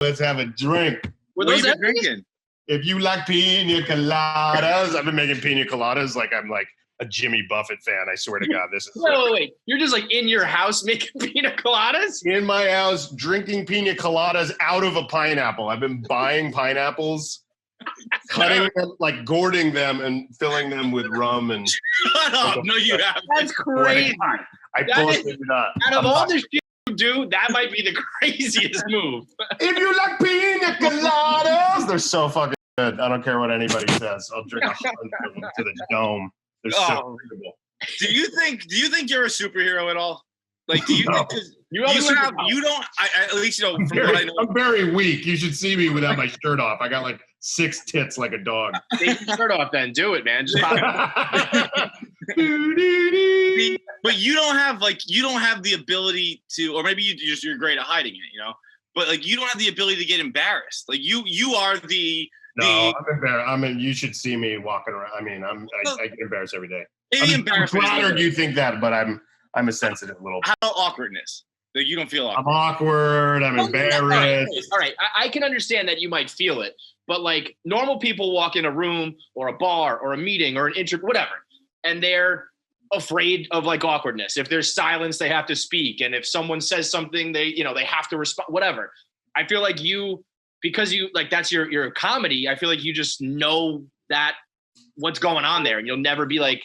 let's have a drink. Were What those have you been drinking? If you like pina coladas, I've been making pina coladas like I'm like a Jimmy Buffett fan. I swear to God, this is wait. You're just like in your house making pina coladas? in my house drinking pina coladas out of a pineapple. I've been buying pineapples, cutting them, like gourding them and filling them with rum and. Shut up. No, you haven't. That's crazy. I That bullshit is- not. Out of all the shit you do, that might be the craziest move. If you like pina coladas, they're so fucking good. I don't care what anybody says. I'll drink a shot of them to the dome. They're so Oh. incredible. Do you think you're a superhero at all? Like, do you? No. 'cause You have a superpower. you don't. At least you know from what I know. I'm very weak. You should see me without my shirt off. I got like 6 tits like a dog. Take your shirt off then. Do it, man. Just pop it. But you don't have the ability to, or maybe you're great at hiding it, you know. But like you don't have the ability to get embarrassed. Like you are the. No, I'm embarrassed. You should see me walking around. I mean, I get embarrassed every day. Maybe I'm embarrassment. flattered you think that, but I'm a sensitive little. How about awkwardness? Like you don't feel awkward. I'm awkward. I'm embarrassed. All right. I can understand that you might feel it, but like normal people walk in a room or a bar or a meeting or an whatever, and they're afraid of like awkwardness. If there's silence, they have to speak, and if someone says something, they have to respond. Whatever. I feel like because you like that's your comedy. I feel like you just know that what's going on there, and you'll never be like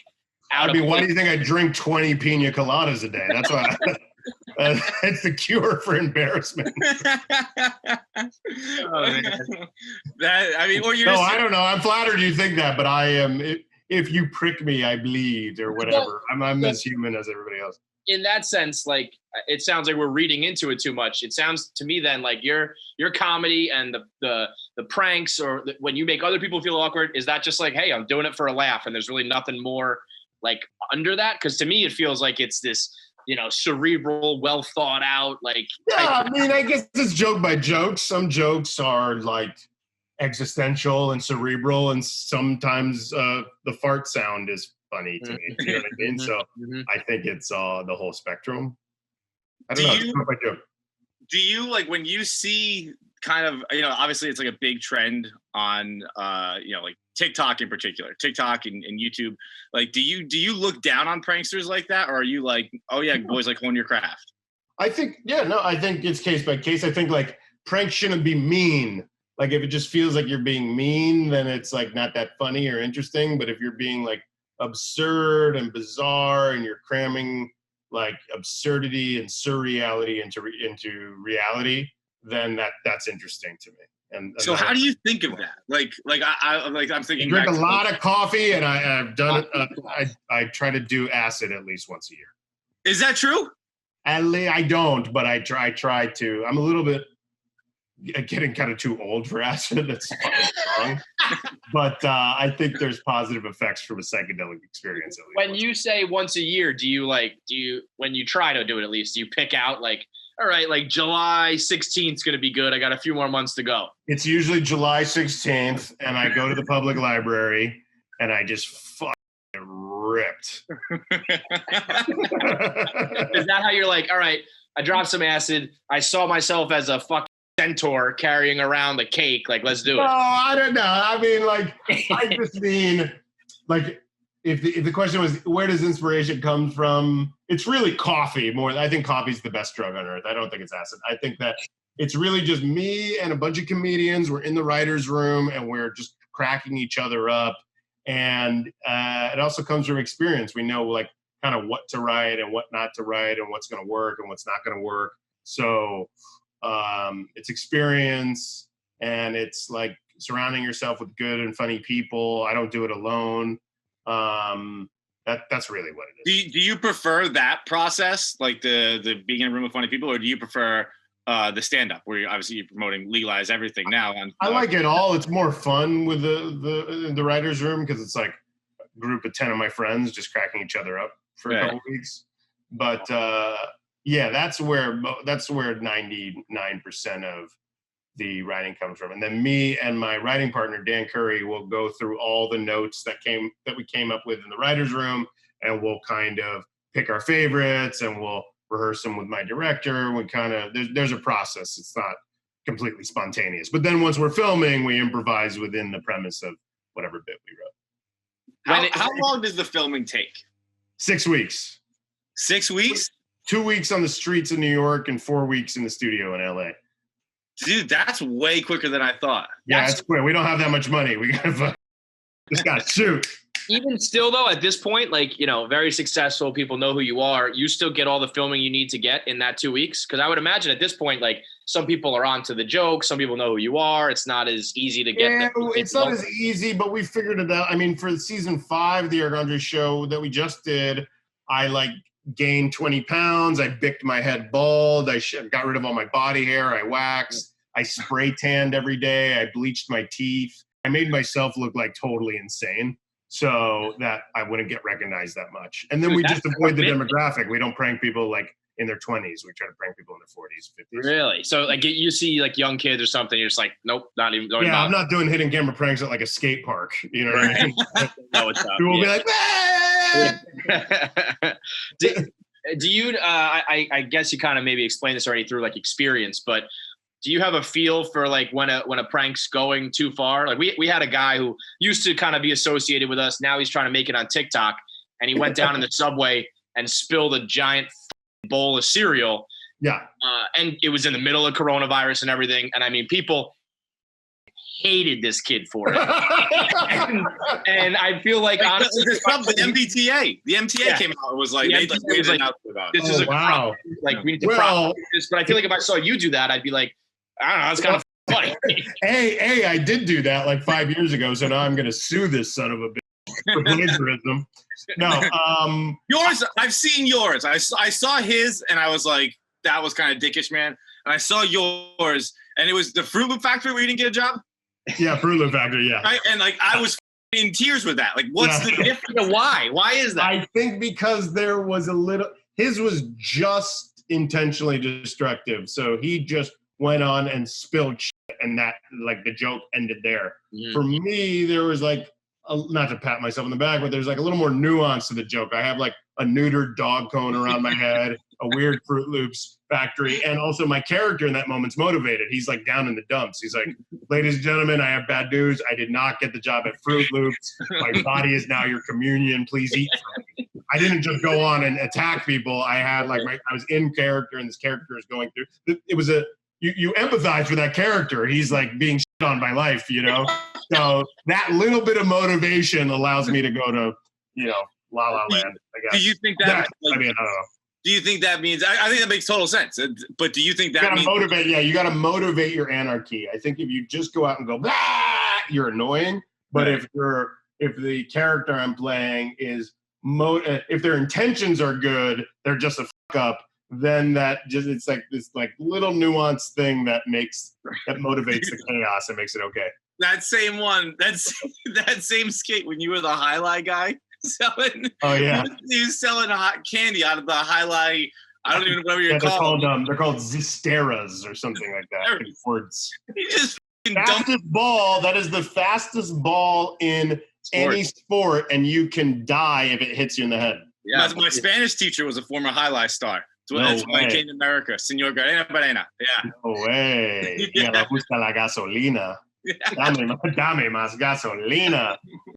out. Why do you think I drink 20 pina coladas a day? That's why. It's the cure for embarrassment. Or you're. No, I don't know. I'm flattered you think that, but I am. If you prick me, I bleed or whatever. I'm as human as everybody else. In that sense, like it sounds like we're reading into it too much. It sounds to me then like your comedy and the pranks or when you make other people feel awkward, is that just like, hey, I'm doing it for a laugh and there's really nothing more like under that? Because to me, it feels like it's this, cerebral, well thought out, like. Yeah, I mean, I guess it's joke by joke. Some jokes are like existential and cerebral, and sometimes the fart sound is funny to me. You know what I mean? So I think it's the whole spectrum. I don't know. It's joke by joke. Do you like when you see kind of, obviously it's like a big trend on, like TikTok in particular, TikTok and YouTube. Like, do you look down on pranksters like that? Or are you like, oh yeah, boys like hone your craft? I think it's case by case. I think like pranks shouldn't be mean. Like if it just feels like you're being mean, then it's like not that funny or interesting. But if you're being like absurd and bizarre and you're cramming like absurdity and surreality into reality, then that's interesting to me. And so how do you think of that? I'm thinking. I drink a lot of coffee, and I've done it. I try to do acid at least once a year. Is that true? I don't, but I try to. I'm a little bit getting kind of too old for acid. That's wrong. But I think there's positive effects from a psychedelic experience. When you say once a year, do you when you try to do it at least, do you pick out like, all right, like July 16th is going to be good. I got a few more months to go. It's usually July 16th, and I go to the public library, and I just fucking ripped. Is that how you're like, all right, I dropped some acid. I saw myself as a fucking centaur carrying around the cake. Like, let's do it. No, I don't know. I mean, like, I just mean, like, if the question was, where does inspiration come from? It's really coffee more. I think coffee's the best drug on earth. I don't think it's acid. I think that it's really just me and a bunch of comedians. We're in the writer's room and we're just cracking each other up. And it also comes from experience. We know like kind of what to write and what not to write and what's going to work and what's not going to work. So it's experience, and it's like surrounding yourself with good and funny people. I don't do it alone. That's really what it is. Do you prefer that process, like the being in a room with funny people, or do you prefer the stand-up where you're promoting Legalize Everything now? I like it all. It's more fun with the writer's room because it's like a group of 10 of my friends just cracking each other up for a couple weeks. But yeah, that's where 99% of the writing comes from. And then me and my writing partner, Dan Curry, will go through all the notes that we came up with in the writer's room, and we'll kind of pick our favorites and we'll rehearse them with my director. We kind of, there's a process. It's not completely spontaneous. But then once we're filming, we improvise within the premise of whatever bit we wrote. How long does the filming take? 6 weeks. 6 weeks? 2 weeks on the streets of New York and 4 weeks in the studio in LA. Dude, that's way quicker than I thought. Yeah, it's quick. We don't have that much money. We gotta just gotta shoot. Even still, though, at this point, like, you know, very successful, people know who you are. You still get all the filming you need to get in that 2 weeks? Because I would imagine at this point, like, some people are onto the joke. Some people know who you are. It's not as easy to get. Yeah, it's not as easy, but we figured it out. I mean, for season 5, the Eric Andre show that we just did, I like gained 20 pounds. I bicked my head bald. I got rid of all my body hair. I waxed. I spray tanned every day. I bleached my teeth. I made myself look like totally insane so that I wouldn't get recognized that much. And then we just avoid the demographic. We don't prank people like in their 20s. We try to prank people in their 40s, 50s. Really? So like you see like young kids or something, you're just like, nope, not even. Yeah, I'm not doing hidden camera pranks at like a skate park. You know what I mean? No, it's not. People will be like, ah! do you, I guess you kind of maybe explained this already through like experience, but do you have a feel for like when a prank's going too far? Like we had a guy who used to kind of be associated with us. Now he's trying to make it on TikTok, and he went down in the subway and spilled a giant bowl of cereal. Yeah. And it was in the middle of coronavirus and everything. And I mean, people hated this kid for it. and I feel like honestly, the MTA came out. It was like, they was like, this is a wow. Like we need to process this. But I feel like if I saw you do that, I'd be like, I don't know, it's kind of funny. I did do that like 5 years ago, so now I'm going to sue this son of a bitch for plagiarism. No, yours. I've seen yours. I saw his, and I was like, that was kind of dickish, man. And I saw yours, and it was the Fruit Loop Factory where you didn't get a job. Yeah, Fruit Loop Factory. Yeah, and like I was in tears with that. Like, what's the difference? Why? Why is that? I think because there was a little. His was just intentionally destructive, so he just went on and spilled shit, and that like the joke ended there. For me, there was like not to pat myself on the back, but there's like a little more nuance to the joke. I have like a neutered dog cone around my head, a weird Fruit Loops factory, and also my character in that moment's motivated. He's like down in the dumps. He's like, ladies and gentlemen, I have bad news. I did not get the job at Fruit Loops. My body is now your communion. Please eat from me. I didn't just go on and attack people. I had like I was in character, and this character is going through. It was you empathize for that character. He's like being shit on by life, you know? So that little bit of motivation allows me to go to, you know, La La Land, I guess. Do you think that, I mean, I don't know. Do you think that means, I think that makes total sense, but do you think that means. You got to motivate your anarchy. I think if you just go out and go, ah, you're annoying. But if the character I'm playing is, if their intentions are good, they're just a fuck up, then it's like this like little nuanced thing that motivates the chaos and makes it okay. That same one, that same skate when you were the Highlight guy selling. Oh yeah, he was selling hot candy out of the Highlight. I don't even know what you're called. They're called Zisteras or something like that. Words. He just fastest ball. That is the fastest ball in any sport, and you can die if it hits you in the head. Yeah, my Spanish teacher was a former Highlight star. That's when I came to America. Señor Garena. Yeah. No way. Me gusta la gasolina. Dame más gasolina.